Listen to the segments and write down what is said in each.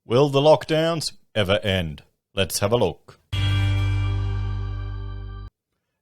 Will the lockdowns ever end? Let's have a look.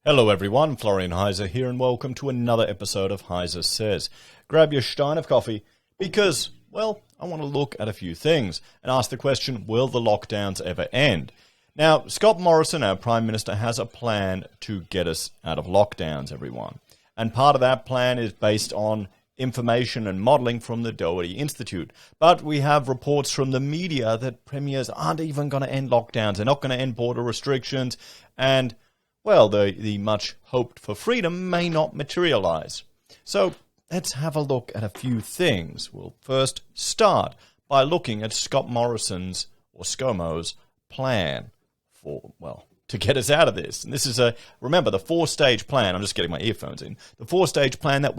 Hello everyone, Florian.Heise here and welcome to another episode of HeiseSays. Grab your stein of coffee because, well, I want to look at a few things and ask the question, will the lockdowns ever end? Now, Scott Morrison, our Prime Minister, has a plan to get us out of lockdowns, everyone. And part of that plan is based on information and modelling from the Doherty Institute. But we have reports from the media that premiers aren't even going to end lockdowns. They're not going to end border restrictions. And, well, the much hoped for freedom may not materialise. So let's have a look at a few things. We'll first start by looking at Scott Morrison's, or ScoMo's, plan for, well, to get us out of this. And this is remember, the four-stage plan. I'm just getting my earphones in. The four-stage plan that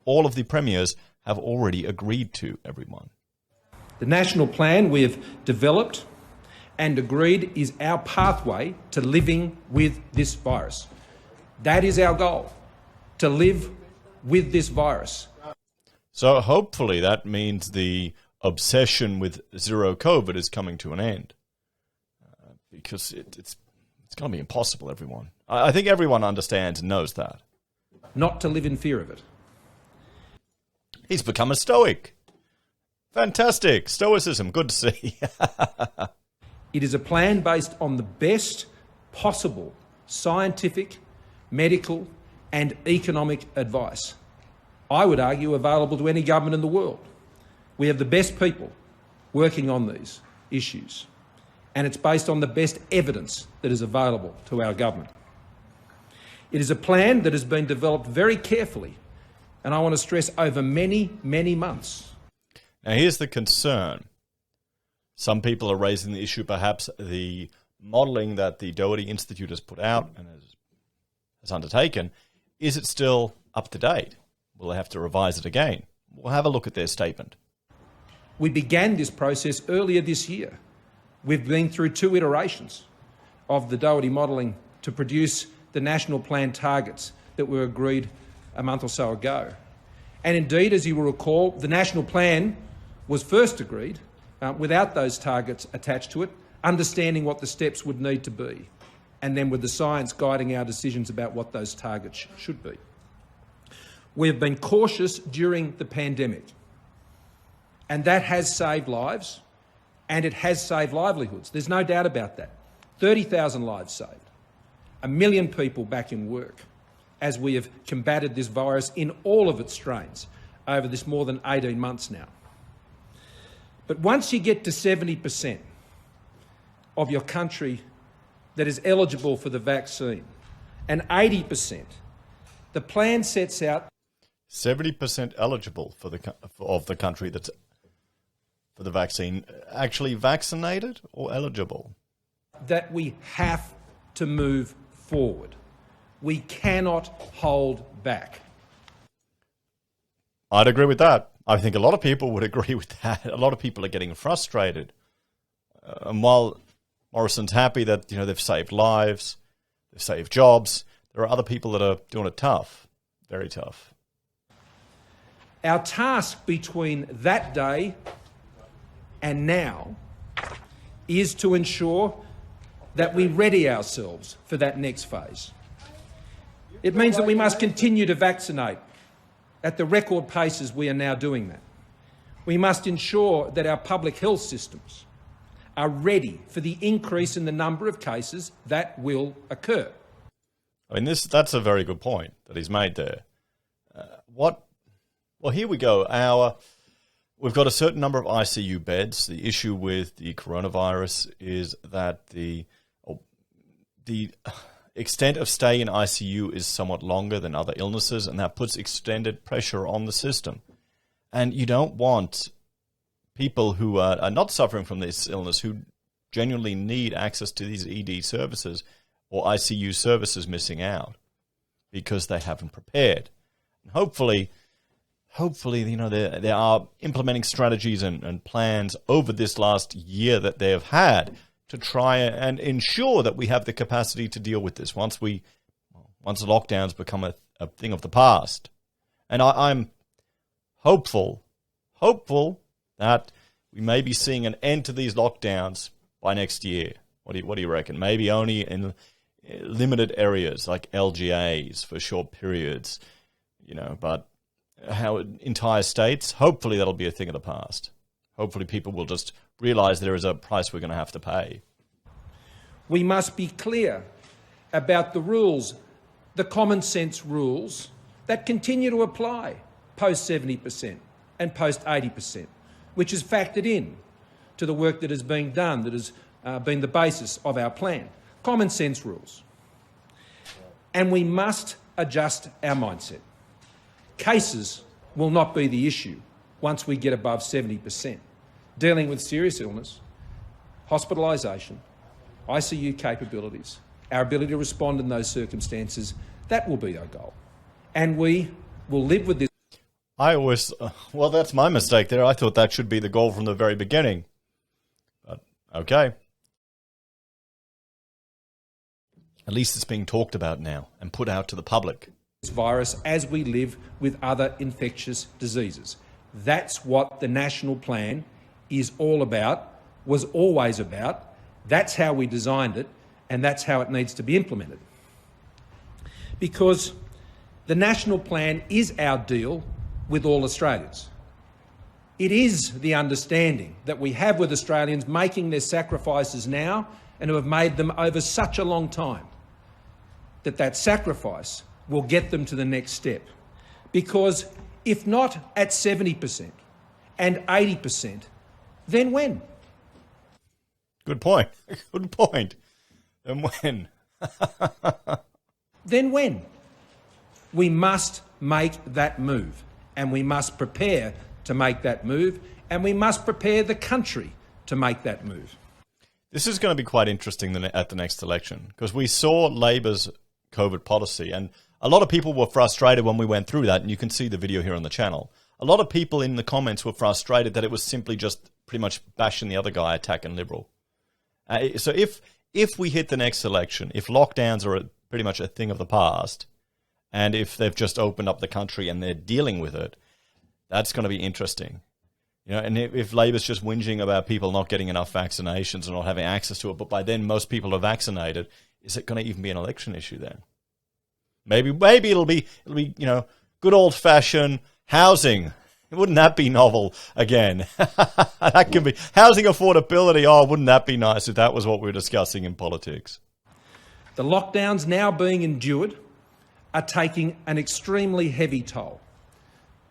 all of the premiers have already agreed to, everyone. The national plan we have developed and agreed is our pathway to living with this virus. That is our goal, to live with this virus. So hopefully that means the obsession with zero COVID is coming to an end. Because it's going to be impossible, everyone. I think everyone understands and knows that. Not to live in fear of it. He's become a stoic. Fantastic. Stoicism. Good to see. It is a plan based on the best possible scientific, medical and economic advice. I would argue available to any government in the world. We have the best people working on these issues, and it's based on the best evidence that is available to our government. It is a plan that has been developed very carefully, and I want to stress over many, many months. Now here's the concern. Some people are raising the issue, perhaps the modelling that the Doherty Institute has put out and has undertaken, is it still up to date? Will they have to revise it again? We'll have a look at their statement. We began this process earlier this year. We've been through 2 iterations of the Doherty modelling to produce the national plan targets that were agreed a month or so ago. And indeed, as you will recall, the national plan was first agreed without those targets attached to it, understanding what the steps would need to be, and then with the science guiding our decisions about what those targets should be. We have been cautious during the pandemic, and that has saved lives, and it has saved livelihoods. There's no doubt about that. 30,000 lives saved, 1 million people back in work, as we have combated this virus in all of its strains over this more than 18 months now. But once you get to 70% of your country that is eligible for the vaccine, and 80%, the plan sets out 70% eligible of the country that's for the vaccine, actually vaccinated or eligible? That we have to move forward. We cannot hold back. I'd agree with that. I think a lot of people would agree with that. A lot of people are getting frustrated. And while Morrison's happy that they've saved lives, they've saved jobs, there are other people that are doing it tough, very tough. Our task between that day and now is to ensure that we ready ourselves for that next phase. It means that we must continue to vaccinate at the record paces we are now doing that. We must ensure that our public health systems are ready for the increase in the number of cases that will occur. I mean, that's a very good point that he's made there. Well, here we go. We've got a certain number of ICU beds. The issue with the coronavirus is that the extent of stay in ICU is somewhat longer than other illnesses, and that puts extended pressure on the system. And you don't want people who are not suffering from this illness, who genuinely need access to these ED services or ICU services, missing out because they haven't prepared. And hopefully, they are implementing strategies and plans over this last year that they have had to try and ensure that we have the capacity to deal with this once the lockdowns become a thing of the past. And I'm hopeful that we may be seeing an end to these lockdowns by next year. What do you reckon? Maybe only in limited areas like LGAs for short periods, but how entire states, hopefully that'll be a thing of the past. Hopefully people will just realize there is a price we're going to have to pay. We must be clear about the rules, the common sense rules that continue to apply post 70% and post 80%, which is factored in to the work that is being done, that has been the basis of our plan. Common sense rules. And we must adjust our mindset. Cases will not be the issue once we get above 70%. Dealing with serious illness, hospitalisation, ICU capabilities, our ability to respond in those circumstances, that will be our goal. And we will live with this. Well, that's my mistake there. I thought that should be the goal from the very beginning. But, okay. At least it's being talked about now and put out to the public. This virus as we live with other infectious diseases. That's what the national plan is all about, was always about. That's how we designed it, and that's how it needs to be implemented. Because the national plan is our deal with all Australians. It is the understanding that we have with Australians making their sacrifices now and who have made them over such a long time, that sacrifice will get them to the next step. Because if not at 70% and 80%, then when? Good point. Good point. And when? Then when? We must make that move, and we must prepare to make that move, and we must prepare the country to make that move. This is going to be quite interesting at the next election, because we saw Labor's COVID policy, and a lot of people were frustrated when we went through that, and you can see the video here on the channel. A lot of people in the comments were frustrated that it was simply just pretty much bashing the other guy, attacking Liberal. So if we hit the next election, if lockdowns are pretty much a thing of the past, and if they've just opened up the country and they're dealing with it, that's going to be interesting. And if Labor's just whinging about people not getting enough vaccinations and not having access to it, but by then most people are vaccinated, is it going to even be an election issue then? Maybe it'll be good old fashioned housing. Wouldn't that be novel again? That could be housing affordability. Oh, wouldn't that be nice if that was what we were discussing in politics? The lockdowns now being endured are taking an extremely heavy toll,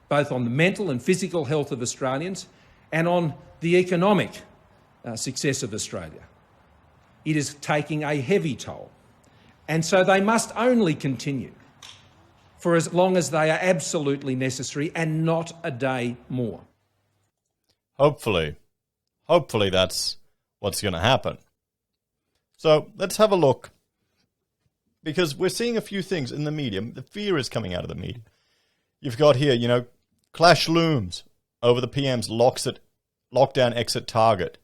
both on the mental and physical health of Australians and on the economic success of Australia. It is taking a heavy toll. And so they must only continue for as long as they are absolutely necessary and not a day more. Hopefully that's what's going to happen. So let's have a look, because we're seeing a few things in the media. The fear is coming out of the media. You've got here, clash looms over the PM's lockdown exit target.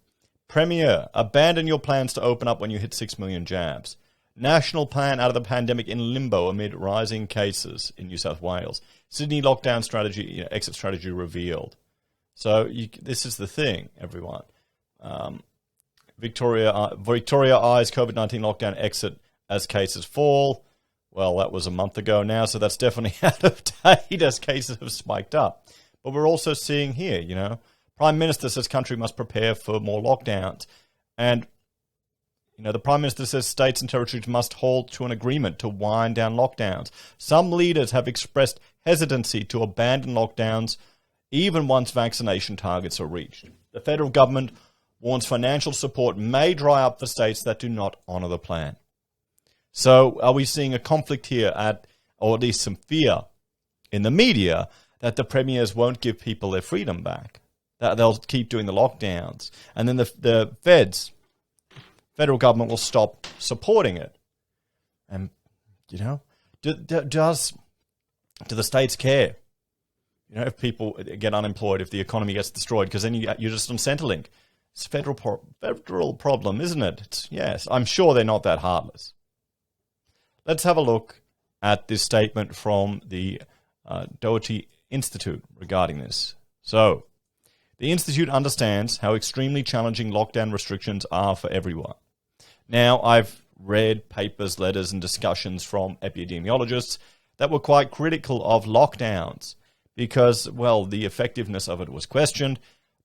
Premier, abandon your plans to open up when you hit 6 million jabs. National plan out of the pandemic in limbo amid rising cases in New South Wales. Sydney lockdown strategy, exit strategy revealed. So this is the thing, everyone. Victoria eyes COVID-19 lockdown exit as cases fall. Well, that was a month ago now, so that's definitely out of date as cases have spiked up. But we're also seeing here, Prime Minister says country must prepare for more lockdowns. And the Prime Minister says states and territories must hold to an agreement to wind down lockdowns. Some leaders have expressed hesitancy to abandon lockdowns even once vaccination targets are reached. The federal government warns financial support may dry up for states that do not honour the plan. So are we seeing a conflict here, or at least some fear in the media, that the premiers won't give people their freedom back, that they'll keep doing the lockdowns, and then the federal government will stop supporting it? And, do the states care? If people get unemployed, if the economy gets destroyed, because then you're just on Centrelink. It's a federal problem, isn't it? Yes, I'm sure they're not that heartless. Let's have a look at this statement from the Doherty Institute regarding this. So, The Institute understands how extremely challenging lockdown restrictions are for everyone. Now, I've read papers, letters, and discussions from epidemiologists that were quite critical of lockdowns because, well, the effectiveness of it was questioned,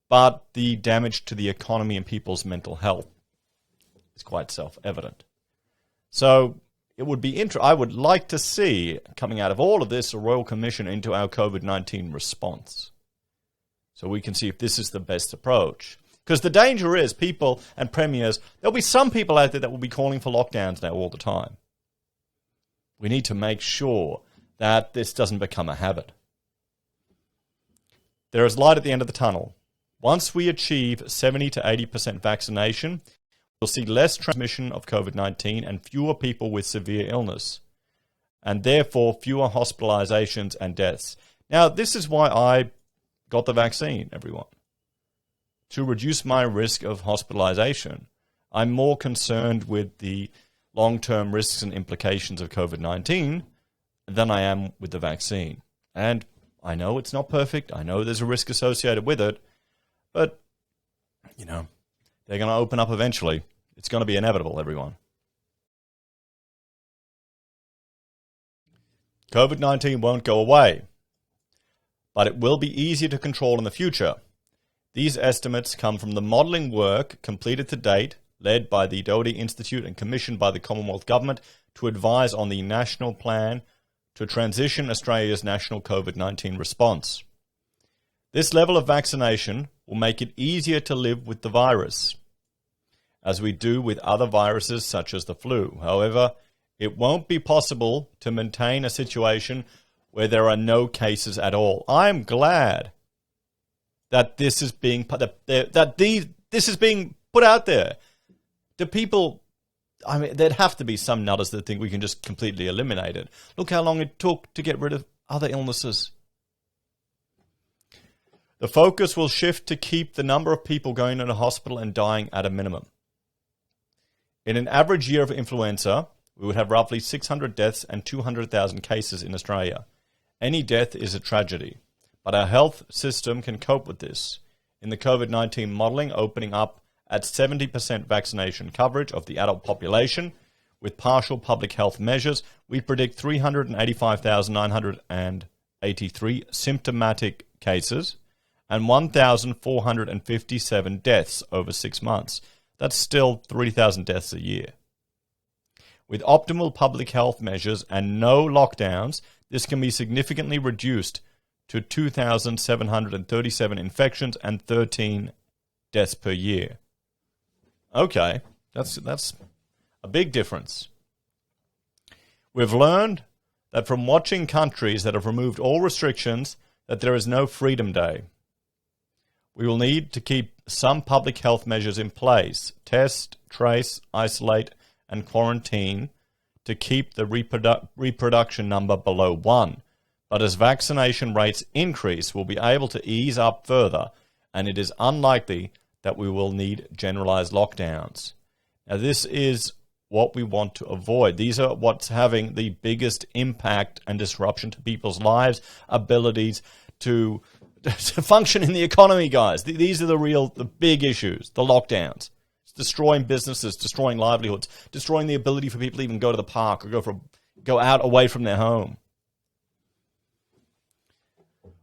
but the damage to the economy and people's mental health is quite self-evident. So it would be I would like to see, coming out of all of this, a Royal Commission into our COVID-19 response, so we can see if this is the best approach. Because the danger is people and premiers, there'll be some people out there that will be calling for lockdowns now all the time. We need to make sure that this doesn't become a habit. There is light at the end of the tunnel. Once we achieve 70 to 80% vaccination, we'll see less transmission of COVID-19 and fewer people with severe illness, and therefore fewer hospitalizations and deaths. Now, this is why I got the vaccine, everyone. To reduce my risk of hospitalization. I'm more concerned with the long-term risks and implications of COVID-19 than I am with the vaccine. And I know it's not perfect. I know there's a risk associated with it. But, you know, they're going to open up eventually. It's going to be inevitable, everyone. COVID-19 won't go away, but it will be easier to control in the future. These estimates come from the modelling work completed to date, led by the Doherty Institute and commissioned by the Commonwealth Government to advise on the national plan to transition Australia's national COVID-19 response. This level of vaccination will make it easier to live with the virus, as we do with other viruses such as the flu. However, it won't be possible to maintain a situation where there are no cases at all. I am glad that this is being this is being put out there. Do people? I mean, there'd have to be some nutters that think we can just completely eliminate it. Look how long it took to get rid of other illnesses. The focus will shift to keep the number of people going into hospital and dying at a minimum. In an average year of influenza, we would have roughly 600 deaths and 200,000 cases in Australia. Any death is a tragedy, but our health system can cope with this. In the COVID-19 modelling, opening up at 70% vaccination coverage of the adult population, with partial public health measures, we predict 385,983 symptomatic cases and 1,457 deaths over 6 months. That's still 3,000 deaths a year. With optimal public health measures and no lockdowns, this can be significantly reduced to 2,737 infections and 13 deaths per year. Okay, that's a big difference. We've learned that from watching countries that have removed all restrictions that there is no Freedom Day. We will need to keep some public health measures in place, test, trace, isolate, and quarantine to keep the reproduction number below 1. But as vaccination rates increase, we'll be able to ease up further, and it is unlikely that we will need generalized lockdowns. Now, this is what we want to avoid. These are what's having the biggest impact and disruption to people's lives, abilities to function in the economy, guys. These are the big issues, the lockdowns. It's destroying businesses, destroying livelihoods, destroying the ability for people to even go to the park or go out away from their home.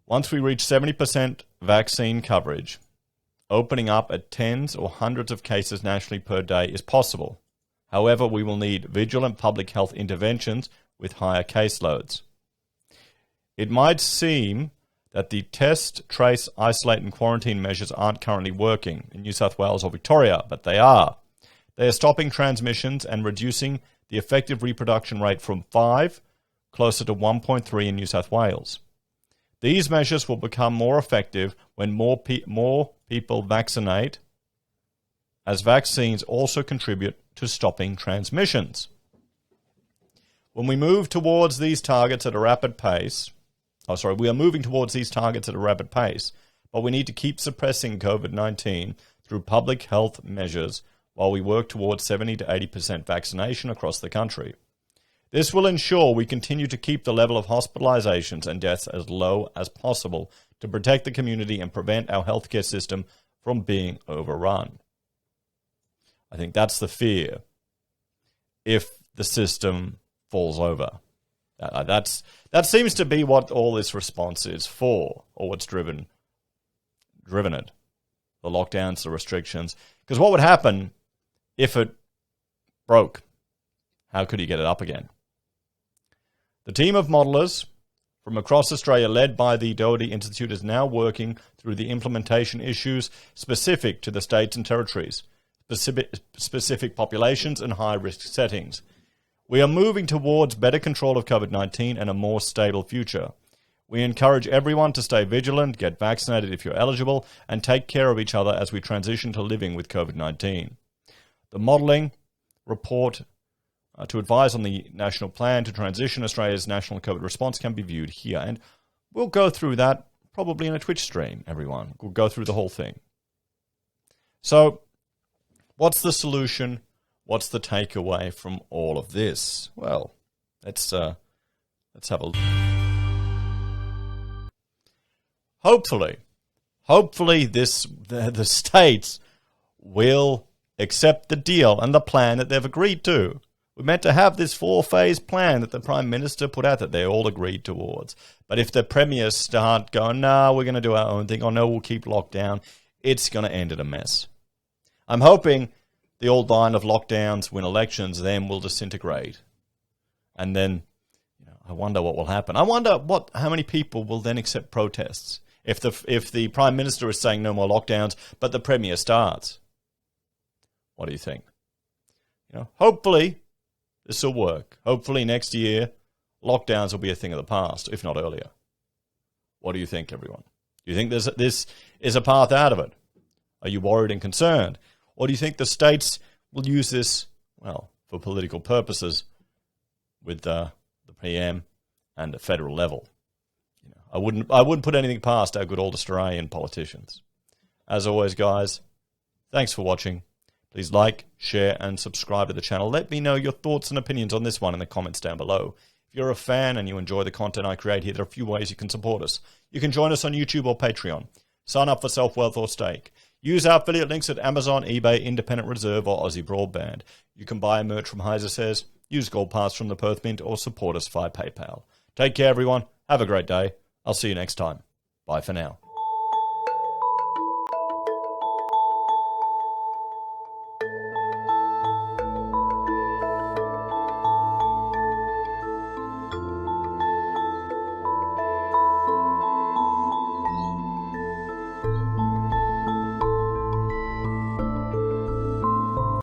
Once we reach 70% vaccine coverage, opening up at tens or hundreds of cases nationally per day is possible. However, we will need vigilant public health interventions with higher caseloads. It might seem that the test, trace, isolate and quarantine measures aren't currently working in New South Wales or Victoria, but they are. They are stopping transmissions and reducing the effective reproduction rate from 5 closer to 1.3 in New South Wales. These measures will become more effective when more people vaccinate, as vaccines also contribute to stopping transmissions. When we move towards these targets at a rapid pace, we are moving towards these targets at a rapid pace, but we need to keep suppressing COVID-19 through public health measures while we work towards 70 to 80% vaccination across the country. This will ensure we continue to keep the level of hospitalizations and deaths as low as possible to protect the community and prevent our healthcare system from being overrun. I think that's the fear if the system falls over. That seems to be what all this response is for, or what's driven it. The lockdowns, the restrictions. Because what would happen if it broke? How could you get it up again? The team of modelers from across Australia, led by the Doherty Institute, is now working through the implementation issues specific to the states and territories, specific populations and high-risk settings. We are moving towards better control of COVID-19 and a more stable future. We encourage everyone to stay vigilant, get vaccinated if you're eligible, and take care of each other as we transition to living with COVID-19. The modelling report to advise on the national plan to transition Australia's national COVID response can be viewed here. And we'll go through that probably in a Twitch stream, everyone. We'll go through the whole thing. So, what's the solution? What's the takeaway from all of this? Well, let's have a look. Hopefully the states will accept the deal and the plan that they've agreed to. We're meant to have this 4-phase plan that the Prime Minister put out that they all agreed towards. But if the premiers start going, no, we're going to do our own thing, or no, we'll keep lockdown, it's going to end in a mess. I'm hoping the old line of lockdowns win elections, then will disintegrate. And then, I wonder what will happen. I wonder how many people will then accept protests if the Prime Minister is saying no more lockdowns, but the Premier starts. What do you think? Hopefully this will work. Hopefully next year lockdowns will be a thing of the past, if not earlier. What do you think, everyone? Do you think this is a path out of it? Are you worried and concerned? Or do you think the states will use this, for political purposes with the PM and the federal level? I wouldn't put anything past our good old Australian politicians. As always, guys, thanks for watching. Please like, share, and subscribe to the channel. Let me know your thoughts and opinions on this one in the comments down below. If you're a fan and you enjoy the content I create here, there are a few ways you can support us. You can join us on YouTube or Patreon. Sign up for SelfWealth or Stake. Use our affiliate links at Amazon, eBay, Independent Reserve, or AussieBroadband. You can buy merch from HeiseSays, use Gold Pass from the Perth Mint, or support us via PayPal. Take care, everyone. Have a great day. I'll see you next time. Bye for now.